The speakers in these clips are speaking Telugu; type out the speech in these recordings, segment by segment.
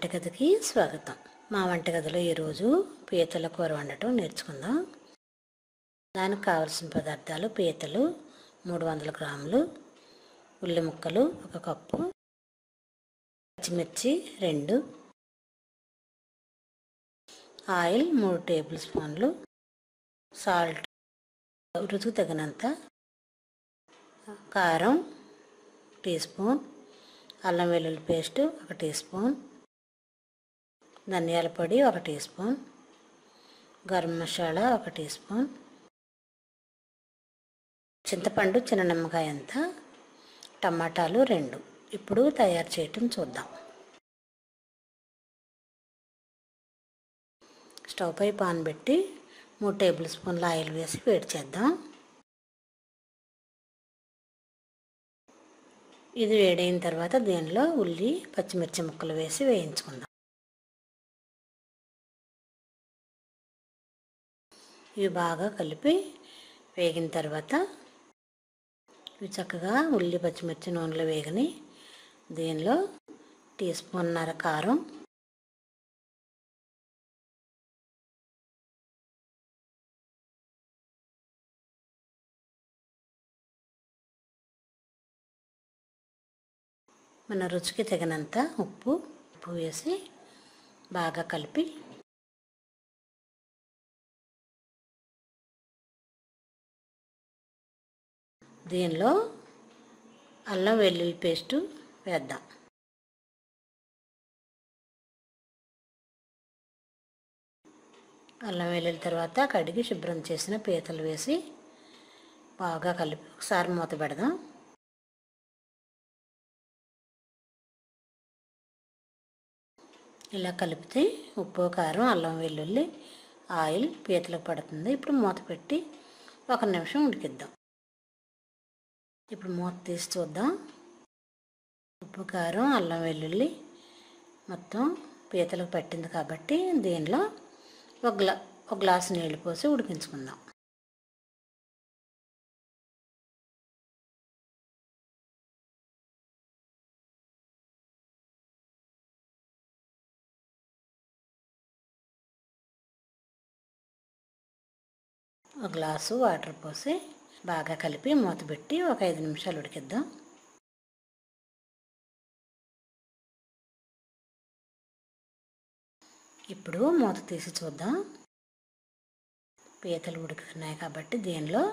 వంటగదికి స్వాగతం. మా వంటగదిలో ఈరోజు పీతల కూర వండటం నేర్చుకుందాం. దానికి కావలసిన పదార్థాలు: పీతలు 300 గ్రాములు, ఉల్లి ముక్కలు 1 కప్పు, పచ్చిమిర్చి 2, ఆయిల్ 3 టేబుల్ స్పూన్లు, సాల్ట్ రుచికి తగినంత, కారం టీ స్పూన్, అల్లం వెల్లుల్లి పేస్ట్ 1 టీ స్పూన్, ధనియాల పొడి 1 teaspoon, garam masala 1 teaspoon, చింతపండు చిన్న నిమ్మకాయ అంత, టమాటాలు 2. ఇప్పుడు తయారు చేయటం చూద్దాం. స్టవ్ పై పాన్ పెట్టి 3 టేబుల్ స్పూన్ల ఆయిల్ వేసి వేడి చేద్దాం. ఇది వేడైన తర్వాత దీనిలో ఉల్లి పచ్చిమిర్చి ముక్కలు వేసి వేయించుకుందాం. ఇవి బాగా కలిపి వేగిన తర్వాత ఇవి చక్కగా ఉల్లి పచ్చిమిర్చి నూనెలో వేగని దీనిలో టీ స్పూన్నర కారం, మన రుచికి తగినంత ఉప్పు వేసి బాగా కలిపి దీనిలో అల్లం వెల్లుల్లి పేస్టు వేద్దాం. అల్లం వెల్లుల్లి తర్వాత కడిగి శుభ్రం చేసిన పీతలు వేసి బాగా కలిపి ఒకసారి మూత పెడదాం. ఇలా కలిపితే ఉప్పు కారం అల్లం వెల్లుల్లి ఆయిల్ పీతలకు పడుతుంది. ఇప్పుడు మూత పెట్టి 1 నిమిషం ఉడికిద్దాం. ఇప్పుడు మూత తీసి చూద్దాం. ఉప్పు కారం అల్లం వెల్లుల్లి మొత్తం పీతలకు పట్టింది కాబట్టి దీనిలో ఒక గ్లాసు నీళ్ళు పోసి ఉడికించుకుందాం. ఒక గ్లాసు వాటర్ పోసి బాగా కలిపి మూత పెట్టి ఒక 5 నిమిషాలు ఉడికిద్దాం. ఇప్పుడు మూత తీసి చూద్దాం. పీతలు ఉడుకుతున్నాయి కాబట్టి దీనిలో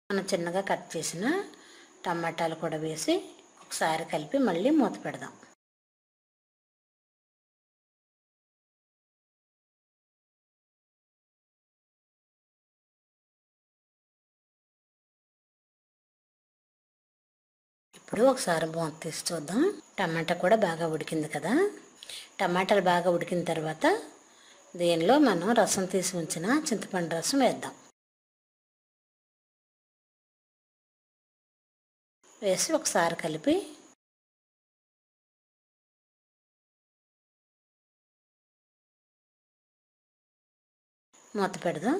మనం చిన్నగా కట్ చేసిన టమాటాలు కూడా వేసి ఒకసారి కలిపి మళ్ళీ మూత పెడదాం. ఇప్పుడు ఒకసారి మూత తీసి చూద్దాం. టమాటా కూడా బాగా ఉడికింది కదా. టమాటాలు బాగా ఉడికిన తర్వాత దీనిలో మనం రసం తీసి ఉంచిన చింతపండు రసం వేద్దాం. వేసి ఒకసారి కలిపి మూత పెడదాం.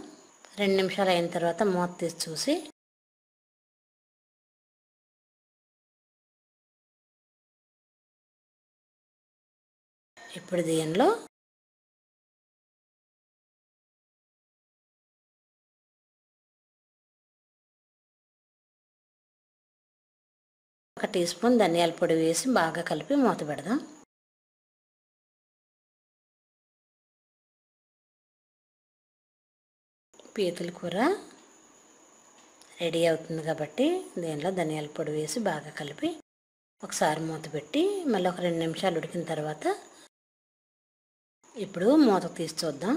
2 నిమిషాలు అయిన తర్వాత మూత తీసి చూసి ఇప్పుడు దీనిలో ఒక టీ స్పూన్ ధనియాల పొడి వేసి బాగా కలిపి మూత పెడదాం. పీతల కూర రెడీ అవుతుంది కాబట్టి దీనిలో ధనియాల పొడి వేసి బాగా కలిపి ఒకసారి మూత పెట్టి మళ్ళీ ఒక 2 నిమిషాలు ఉడికిన తర్వాత ఇప్పుడు మూత తీసి చూద్దాం.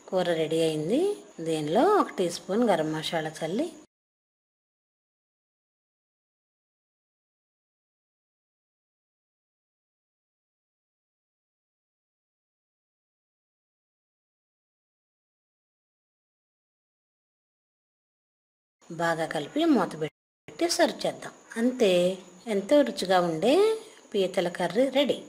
కూర రెడీ అయింది. దీనిలో 1 టీ స్పూన్ గరం మసాలా చల్లి బాగా కలిపి మూత పెట్టి సర్వ్ చేద్దాం. అంతే, ఎంతో రుచిగా ఉండే పీతల కర్రీ రెడీ.